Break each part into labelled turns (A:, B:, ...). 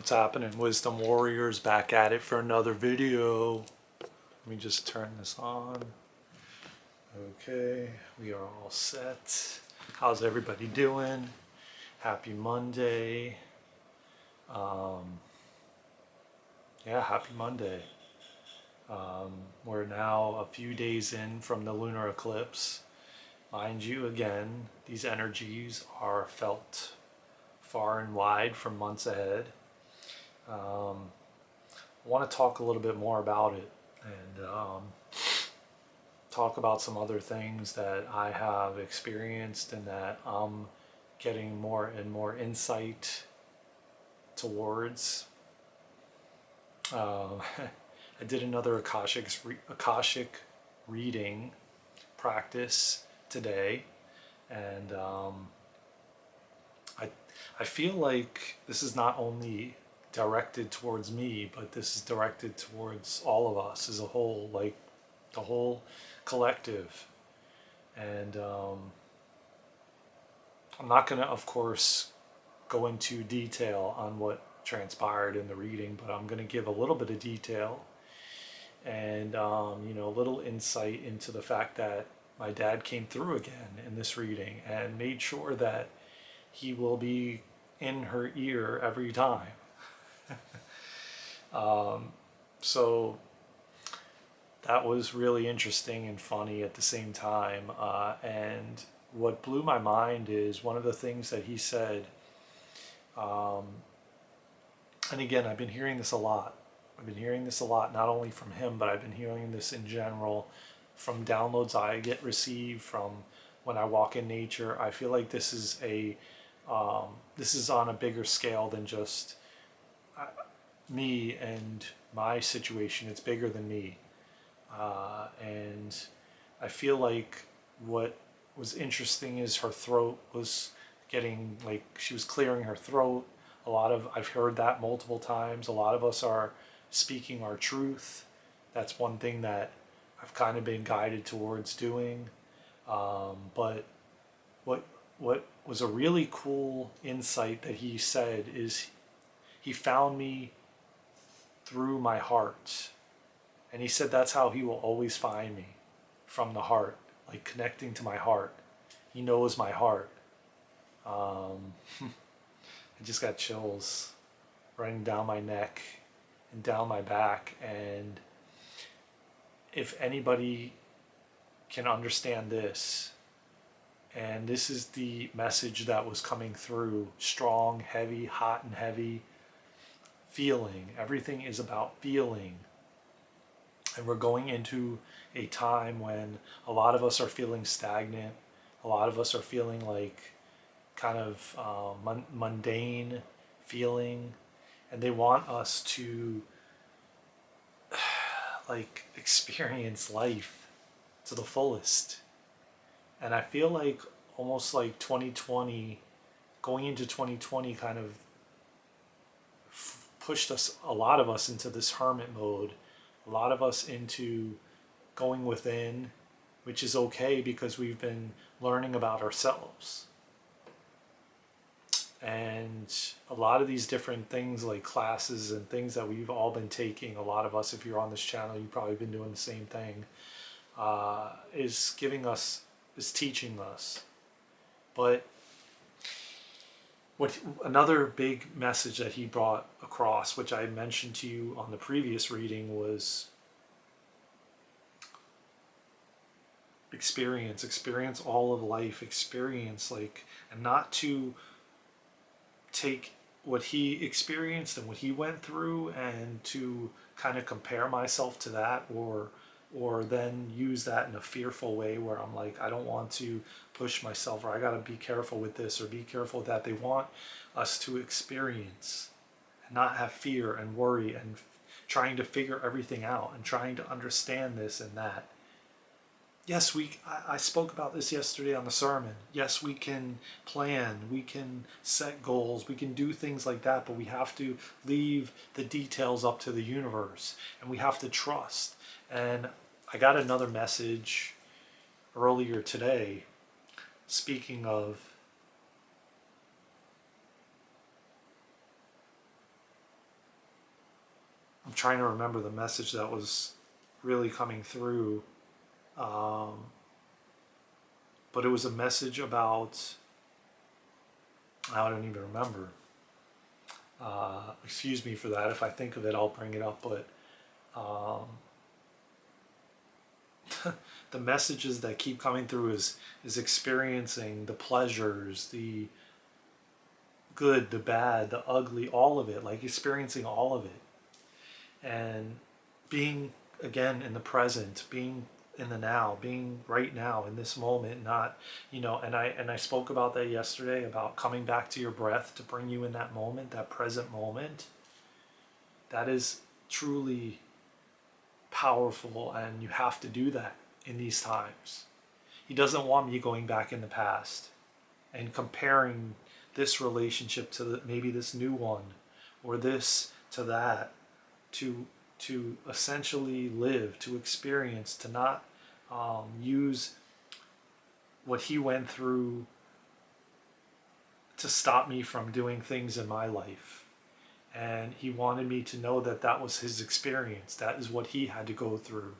A: What's happening, Wisdom Warriors? Back at it for another video. Let me just turn this on. Okay, we are all set. How's everybody doing? Happy Monday. Happy Monday. We're now a few days in from the lunar eclipse. Mind you, again, these energies are felt far and wide for months ahead. I want to talk a little bit more about it and talk about some other things that I have experienced and that I'm getting more and more insight towards. I did another akashic reading practice today, and I feel like this is not only directed towards me, but this is directed towards all of us as a whole, like the whole collective. And I'm not going to, of course, go into detail on what transpired in the reading, but I'm going to give a little bit of detail and a little insight into the fact that my dad came through again in this reading and made sure that he will be in her ear every time. So that was really interesting and funny at the same time. And what blew my mind is one of the things that he said, and again, I've been hearing this a lot. Not only from him, but I've been hearing this in general from downloads I get received from when I walk in nature. I feel like this is on a bigger scale than just me and my situation. It's bigger than me. And I feel like what was interesting is her throat was getting, like, she was clearing her throat. I've heard that multiple times. A lot of us are speaking our truth. That's one thing that I've kind of been guided towards doing. But what was a really cool insight that he said is he found me through my heart. And he said that's how he will always find me, from the heart, like connecting to my heart. He knows my heart. I just got chills running down my neck and down my back. And if anybody can understand this, and this is the message that was coming through, strong, heavy, hot and heavy, feeling. Everything is about feeling. And we're going into a time when a lot of us are feeling stagnant. A lot of us are feeling like kind of mundane feeling. And they want us to like experience life to the fullest. And I feel like almost like 2020, going into 2020 kind of pushed a lot of us into this hermit mode. A lot of us into going within, which is okay because we've been learning about ourselves. And a lot of these different things like classes and things that we've all been taking, a lot of us, if you're on this channel, you've probably been doing the same thing, is teaching us. But another big message that he brought across, which I mentioned to you on the previous reading, was experience all of life, and not to take what he experienced and what he went through and to kind of compare myself to that, or then use that in a fearful way where I'm like, I don't want to push myself, or I got to be careful with this or be careful with that. They want us to experience and not have fear and worry and trying to figure everything out and trying to understand this and that. Yes, I spoke about this yesterday on the sermon. Yes, we can plan, we can set goals, we can do things like that, but we have to leave the details up to the universe, and we have to trust. And I got another message earlier today, speaking of trying to remember the message that was really coming through. But it was a message about, I don't even remember. Excuse me for that. If I think of it, I'll bring it up. But the messages that keep coming through is experiencing the pleasures, the good, the bad, the ugly, all of it, like experiencing all of it. And being, again, in the present, being in the now, being right now in this moment, not, and I spoke about that yesterday, about coming back to your breath to bring you in that moment, that present moment. That is truly powerful, and you have to do that in these times. He doesn't want me going back in the past and comparing this relationship to maybe this new one, or this to that, to essentially live, to experience, to not use what he went through to stop me from doing things in my life. And he wanted me to know that that was his experience. That is what he had to go through.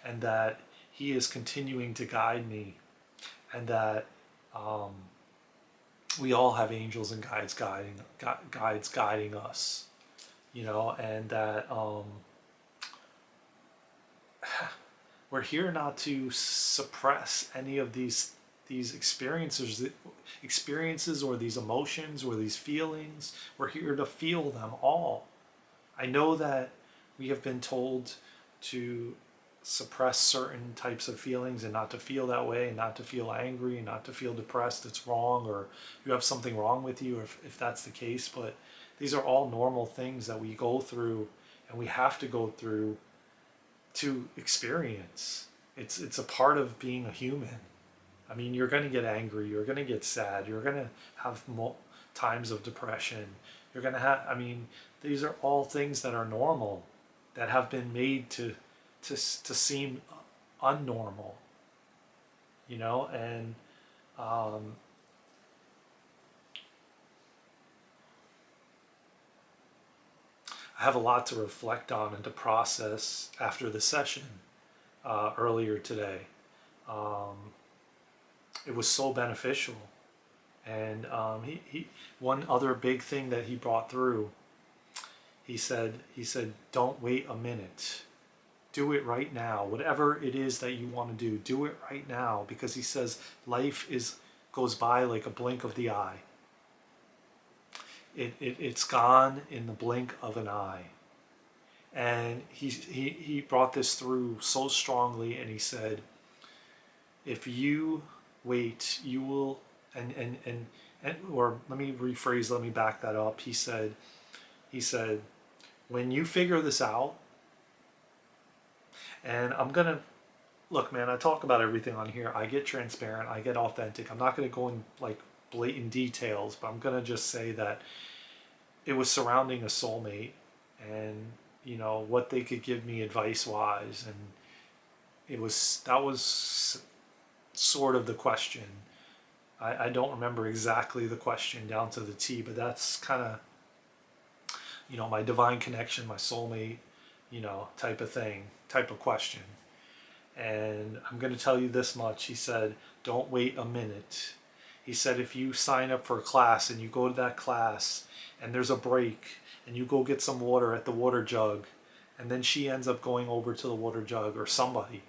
A: And that he is continuing to guide me. And that we all have angels and guides guiding us. And that we're here not to suppress any of these experiences or these emotions or these feelings. We're here to feel them all. I know that we have been told to suppress certain types of feelings and not to feel that way, and not to feel angry, and not to feel depressed. It's wrong, or you have something wrong with you, if that's the case. But these are all normal things that we go through, and we have to go through to experience. It's a part of being a human. I mean, you're going to get angry, you're going to get sad, you're going to have times of depression. You're going to have, these are all things that are normal, that have been made to seem unnormal, and I have a lot to reflect on and to process after the session earlier today. It was so beneficial. And he one other big thing that he brought through, he said, don't wait a minute. Do it right now. Whatever it is that you want to do it right now. Because he says life goes by like a blink of the eye. It's gone in the blink of an eye. And he brought this through so strongly, and he said, if you wait, you will, or let me rephrase, let me back that up. He said, when you figure this out, and look, man, I talk about everything on here. I get transparent, I get authentic. I'm not going to go in like blatant details, but I'm going to just say that it was surrounding a soulmate, and what they could give me advice wise, and that was sort of the question. I don't remember exactly the question down to the T, but that's kind of my divine connection, my soulmate, type of question. And I'm going to tell you this much. He said, don't wait a minute. He said, if you sign up for a class and you go to that class and there's a break and you go get some water at the water jug, and then she ends up going over to the water jug, or somebody.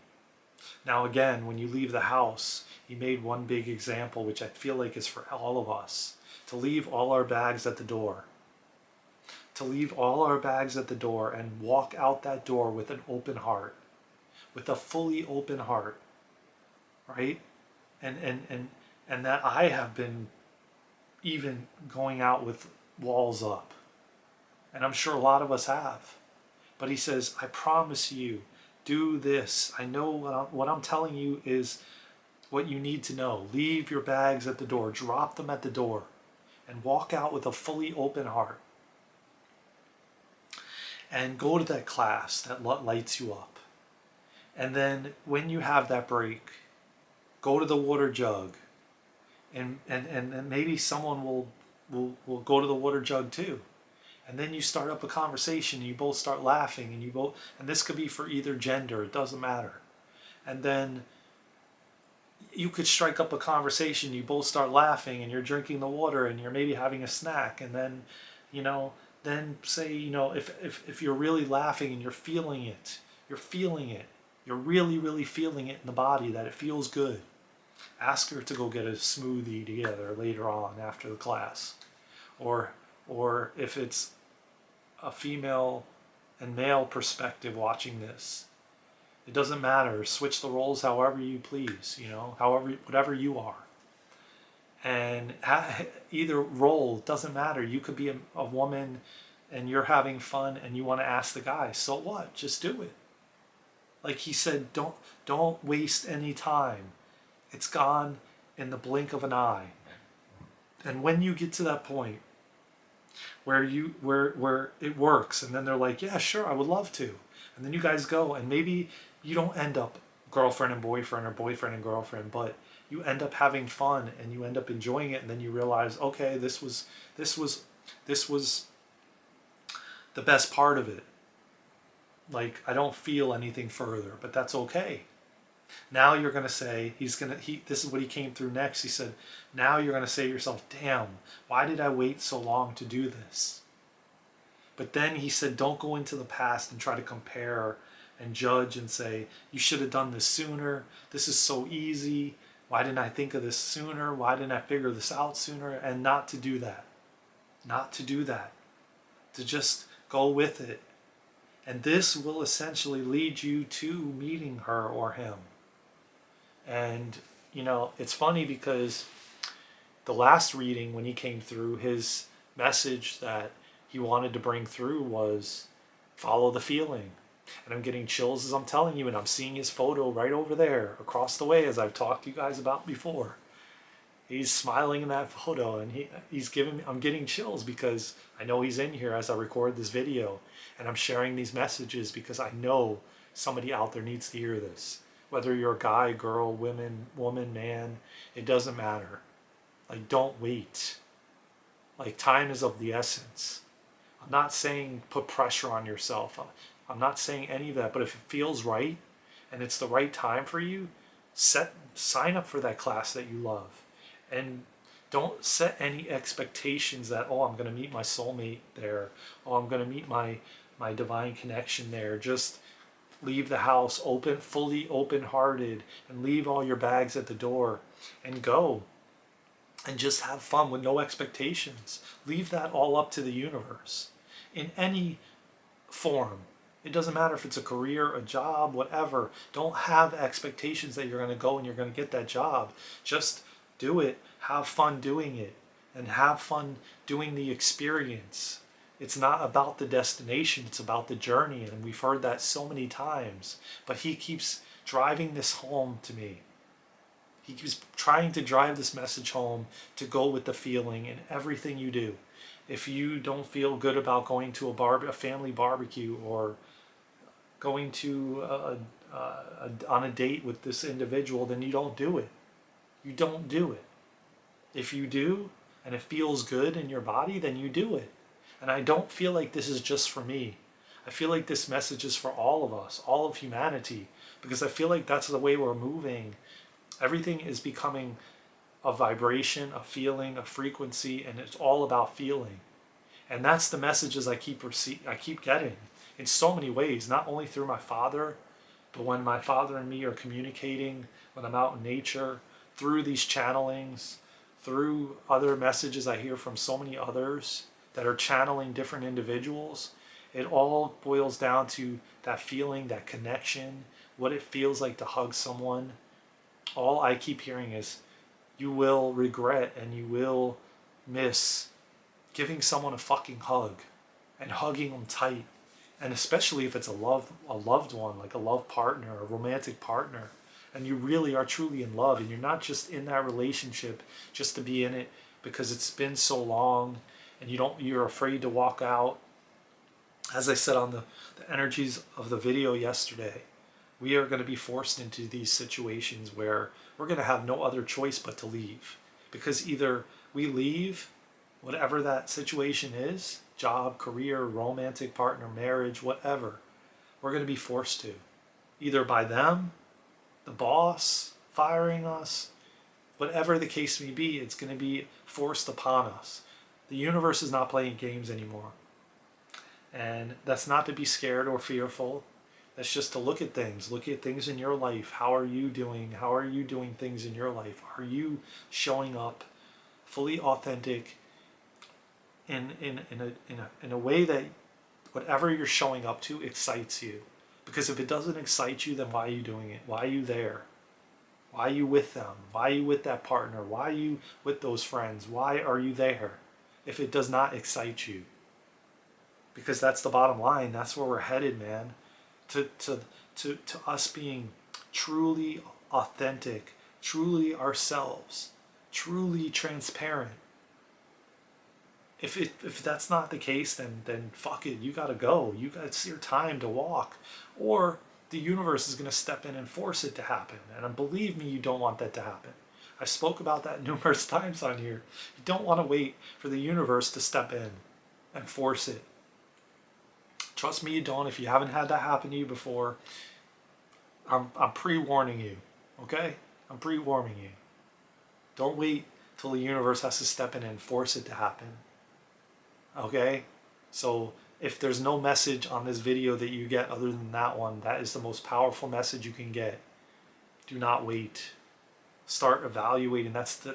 A: Now again, when you leave the house, he made one big example, which I feel like is for all of us, to leave all our bags at the door. To leave all our bags at the door and walk out that door with an open heart, with a fully open heart, right? And that I have been even going out with walls up. And I'm sure a lot of us have. But he says, I promise you, do this. I know what I'm telling you is what you need to know. Leave your bags at the door. Drop them at the door. And walk out with a fully open heart. And go to that class that lights you up. And then when you have that break, go to the water jug. And maybe someone will go to the water jug too. And then you start up a conversation and you both start laughing and this could be for either gender, it doesn't matter. And then you could strike up a conversation, you both start laughing and you're drinking the water and you're maybe having a snack. And then, then say, if you're really laughing and you're feeling it, you're really, really feeling it in the body, that it feels good. Ask her to go get a smoothie together later on after the class. Or if it's a female and male perspective watching this, it doesn't matter. Switch the roles however you please, whatever you are. And either role doesn't matter. You could be a woman and you're having fun and you want to ask the guy, so what? Just do it. Like he said, don't waste any time. It's gone in the blink of an eye. And when you get to that point where it works, and then they're like, yeah, sure, I would love to. And then you guys go, and maybe you don't end up girlfriend and boyfriend or boyfriend and girlfriend, but you end up having fun and you end up enjoying it, and then you realize, okay, this was the best part of it. Like, I don't feel anything further, but that's okay. Now you're going to say, this is what he came through next. He said, now you're going to say to yourself, damn, why did I wait so long to do this? But then he said, don't go into the past and try to compare and judge and say, you should have done this sooner. This is so easy. Why didn't I think of this sooner? Why didn't I figure this out sooner? And not to do that. Not to do that. To just go with it. And this will essentially lead you to meeting her or him. And, it's funny because the last reading, when he came through, his message that he wanted to bring through was follow the feeling. And I'm getting chills as I'm telling you, and I'm seeing his photo right over there across the way, as I've talked to you guys about before. He's smiling in that photo, and I'm getting chills because I know he's in here as I record this video, and I'm sharing these messages because I know somebody out there needs to hear this. Whether you're a guy, girl, woman, man, it doesn't matter. Like, don't wait. Like, time is of the essence. I'm not saying put pressure on yourself. I'm not saying any of that, but if it feels right and it's the right time for you, sign up for that class that you love. And don't set any expectations that, I'm going to meet my soulmate there. I'm going to meet my divine connection there. Just leave the house fully open-hearted, and leave all your bags at the door and go. And just have fun with no expectations. Leave that all up to the universe. In any form. It doesn't matter if it's a career, a job, whatever. Don't have expectations that you're going to go and you're going to get that job. Just do it. Have fun doing it. And have fun doing the experience. It's not about the destination. It's about the journey. And we've heard that so many times. But he keeps driving this home to me. He keeps trying to drive this message home to go with the feeling in everything you do. If you don't feel good about going to a family barbecue or going to on a date with this individual, then you don't do it. You don't do it. If you do, and it feels good in your body, then you do it. And I don't feel like this is just for me. I feel like this message is for all of us, all of humanity, because I feel like that's the way we're moving. Everything is becoming a vibration, a feeling, a frequency, and it's all about feeling. And that's the messages I keep getting in so many ways, not only through my father, but when my father and me are communicating, when I'm out in nature, through these channelings, through other messages I hear from so many others that are channeling different individuals. It all boils down to that feeling, that connection, what it feels like to hug someone. All I keep hearing is, you will regret and you will miss giving someone a fucking hug and hugging them tight. And especially if it's a loved one, like a love partner, a romantic partner, and you really are truly in love, and you're not just in that relationship just to be in it because it's been so long and you're afraid to walk out. As I said on the energies of the video yesterday, we are going to be forced into these situations where we're going to have no other choice but to leave. Because either we leave whatever that situation is, job, career, romantic partner, marriage, whatever, we're going to be forced to. Either by them, the boss, firing us, whatever the case may be, it's going to be forced upon us. The universe is not playing games anymore. And that's not to be scared or fearful. That's just to look at things. Look at things in your life. How are you doing? How are you doing things in your life? Are you showing up fully authentic in a way that whatever you're showing up to excites you? Because if it doesn't excite you, then why are you doing it? Why are you there? Why are you with them? Why are you with that partner? Why are you with those friends? Why are you there if it does not excite you? Because that's the bottom line. That's where we're headed, man. To us being truly authentic, truly ourselves, truly transparent. If that's not the case, then fuck it. You gotta go. It's your time to walk, or the universe is gonna step in and force it to happen. And believe me, you don't want that to happen. I spoke about that numerous times on here. You don't want to wait for the universe to step in and force it. Trust me, you don't. If you haven't had that happen to you before, I'm pre-warning you. Okay? I'm pre-warning you. Don't wait till the universe has to step in and force it to happen. Okay? So if there's no message on this video that you get other than that one, that is the most powerful message you can get. Do not wait. Start evaluating. That's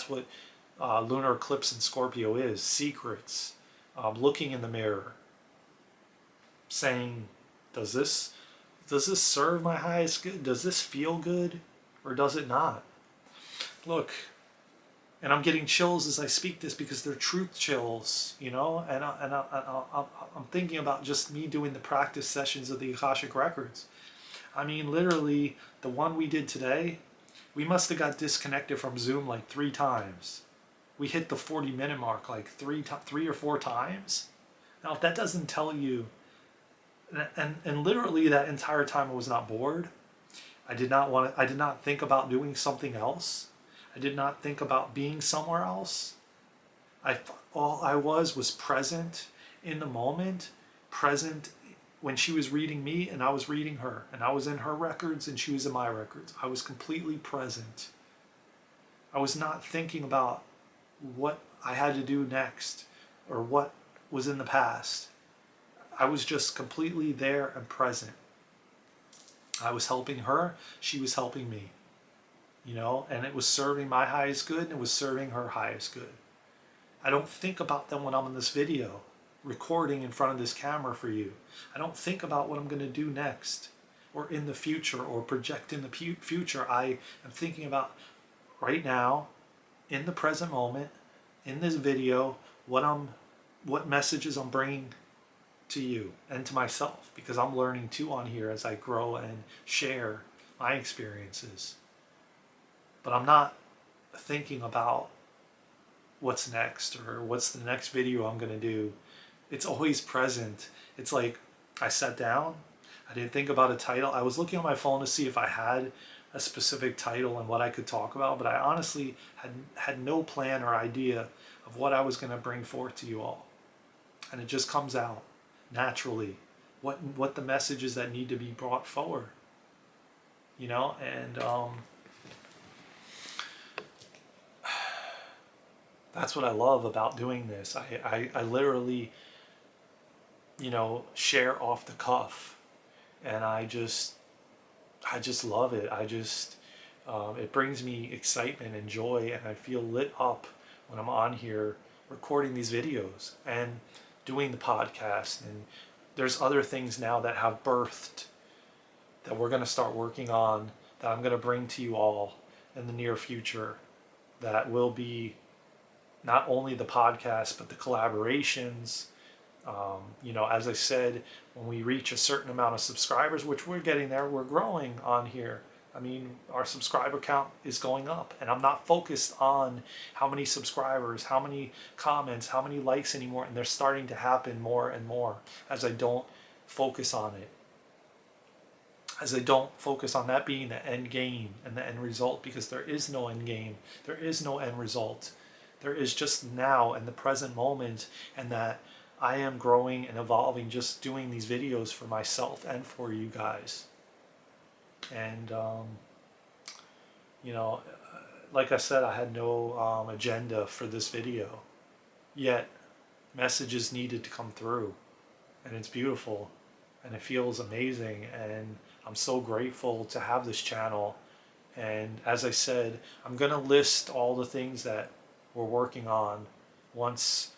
A: what lunar eclipse in Scorpio is. Secrets. Looking in the mirror. Saying, does this serve my highest good? Does this feel good, or does it not? Look, and I'm getting chills as I speak this because they're truth chills, you know. And I'm thinking about just me doing the practice sessions of the Akashic records. I mean, literally, the one we did today, we must have got disconnected from Zoom like 3 times. We hit the 40-minute mark like 3 or 4 times. Now, if that doesn't tell you. And literally that entire time I was not bored. I did not think about doing something else. I did not think about being somewhere else. All I was present in the moment, present when she was reading me and I was reading her, and I was in her records and she was in my records. I was completely present. I was not thinking about what I had to do next or what was in the past. I was just completely there and present. I was helping her, she was helping me, you know, and it was serving my highest good and it was serving her highest good. I don't think about them when I'm in this video, recording in front of this camera for you. I don't think about what I'm going to do next or in the future or project in the future. I am thinking about right now, in the present moment, in this video, what messages I'm bringing to you and to myself, because I'm learning too on here as I grow and share my experiences. But I'm not thinking about what's next or what's the next video I'm going to do. It's always present. It's like I sat down, I didn't think about a title. I was looking on my phone to see if I had a specific title and what I could talk about, but I honestly had no plan or idea of what I was going to bring forth to you all. And it just comes out naturally, what the messages that need to be brought forward, you know. And that's what I love about doing this. I literally, you know, share off the cuff, and I just love it. It brings me excitement and joy, and I feel lit up when I'm on here recording these videos and doing the podcast. And there's other things now that have birthed that we're going to start working on, that I'm going to bring to you all in the near future, that will be not only the podcast but the collaborations. You know, as I said, when we reach a certain amount of subscribers, which we're getting there, we're growing on here. I mean, our subscriber count is going up, and I'm not focused on how many subscribers, how many comments, how many likes anymore, and they're starting to happen more and more as I don't focus on it. As I don't focus on that being the end game and the end result, because there is no end game, there is no end result. There is just now in the present moment, and that I am growing and evolving just doing these videos for myself and for you guys. And, you know, like I said, I had no agenda for this video, yet messages needed to come through, and it's beautiful, and it feels amazing, and I'm so grateful to have this channel. And as I said, I'm gonna list all the things that we're working on once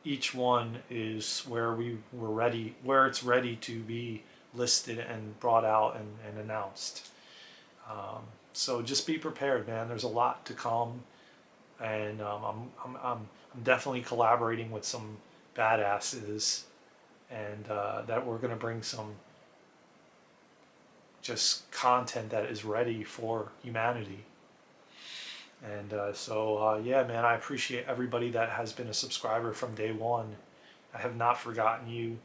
A: each one is where we're ready, where it's ready to be listed and brought out and announced. So just be prepared, man. There's a lot to come, and I'm definitely collaborating with some badasses, and that we're gonna bring some just content that is ready for humanity. And yeah, man, I appreciate everybody that has been a subscriber from day one. I have not forgotten you.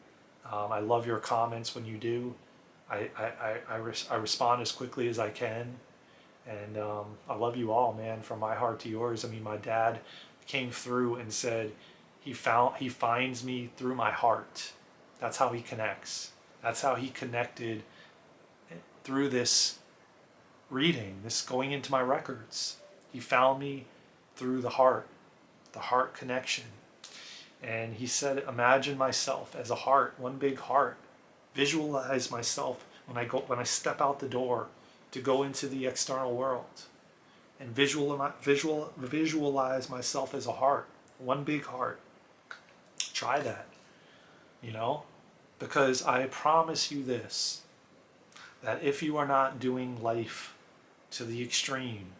A: I love your comments when you do. I respond as quickly as I can. And I love you all, man, from my heart to yours. I mean, my dad came through and said he finds me through my heart. That's how he connects. That's how he connected through this reading, this going into my records. He found me through the heart connection. And he said, imagine myself as a heart, one big heart. Visualize myself when I step out the door to go into the external world. And visualize myself as a heart, one big heart. Try that, you know? Because I promise you this, that if you are not doing life to the extreme,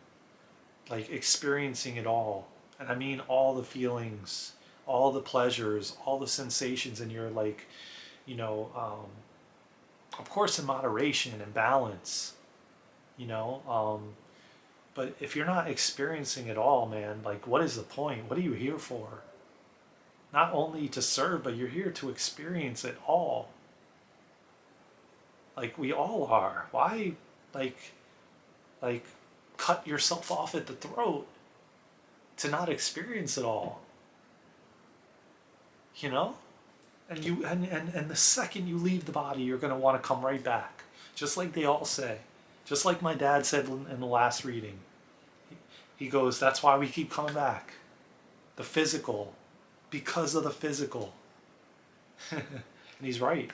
A: like experiencing it all, and I mean all the feelings, all the pleasures, all the sensations, and you're like, you know, of course in moderation and balance, you know, but if you're not experiencing it all, man, like what is the point? What are you here for? Not only to serve, but you're here to experience it all. Like we all are. Why, like cut yourself off at the throat to not experience it all? You know? And you and the second you leave the body, you're going to want to come right back. Just like they all say. Just like my dad said in the last reading. He goes, that's why we keep coming back. The physical. Because of the physical. And he's right.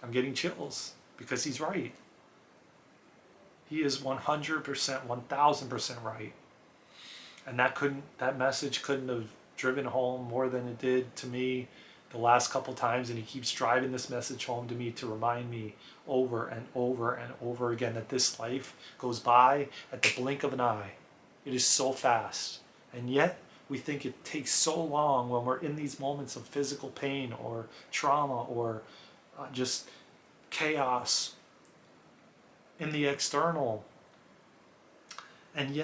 A: I'm getting chills. Because he's right. He is 100%, 1000% right. And that message couldn't have driven home more than it did to me the last couple times, and he keeps driving this message home to me to remind me over and over and over again that this life goes by at the blink of an eye. It is so fast. And yet we think it takes so long when we're in these moments of physical pain or trauma or just chaos in the external. And yet